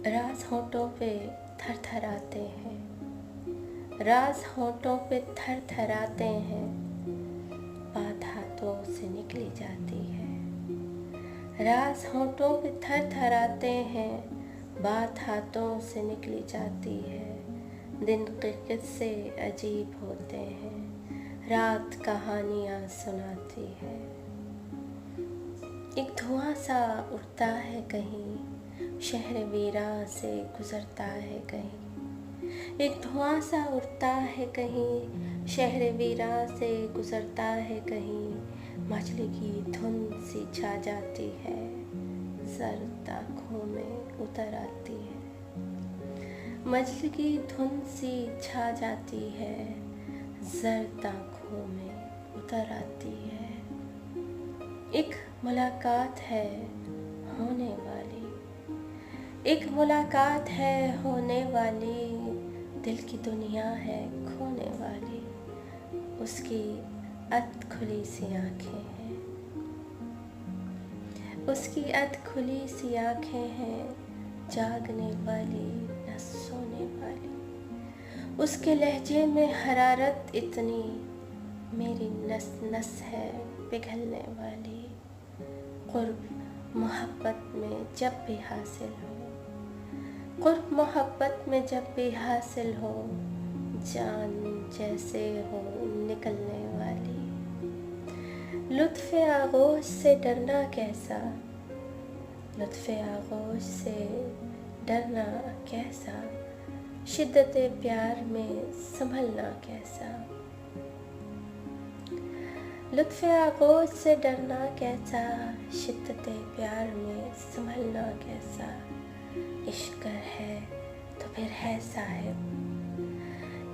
राज होठों पे थरथराते हैं, राज होठों पे थरथराते हैं, बात हाथों से निकली जाती है। राज होठों पे थरथराते हैं, बात हाथों से निकली जाती है। दिन के किस्से अजीब होते हैं, रात कहानियाँ सुनाती है। एक धुआं सा उड़ता है कहीं, शहर वीरा से गुजरता है कहीं। एक धुआं सा उड़ता है कहीं, शहर वीरा से गुजरता है कहीं। मछली की धुन सी छा जाती है, सर्द आँखों में उतर आती है। मछली की धुन सी छा जाती है, सर्द आँखों में उतर आती है। एक मुलाकात है होने वाली, एक मुलाकात है होने वाली, दिल की दुनिया है खोने वाली। उसकी अध खुली सी आँखें हैं, उसकी अध खुली सी आँखें हैं, जागने वाली न सोने वाली। उसके लहजे में हरारत इतनी, मेरी नस नस है पिघलने वाली। क़ुर्ब मोहब्बत में जब भी हासिल हो, क़ुर्ब मोहब्बत में जब भी हासिल हो, जान जैसे हो निकलने वाली। लुत्फ़े आगोश से डरना कैसा, लुत्फ़े आगोश से डरना कैसा, शिद्दत प्यार में संभलना कैसा। लुत्फ़े आगोश से डरना कैसा, शिद्दत प्यार में संभलना कैसा। इश्क़ है तो फिर है साहिब,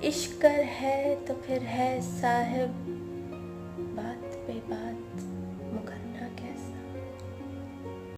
इश्क़ है तो फिर है साहिब,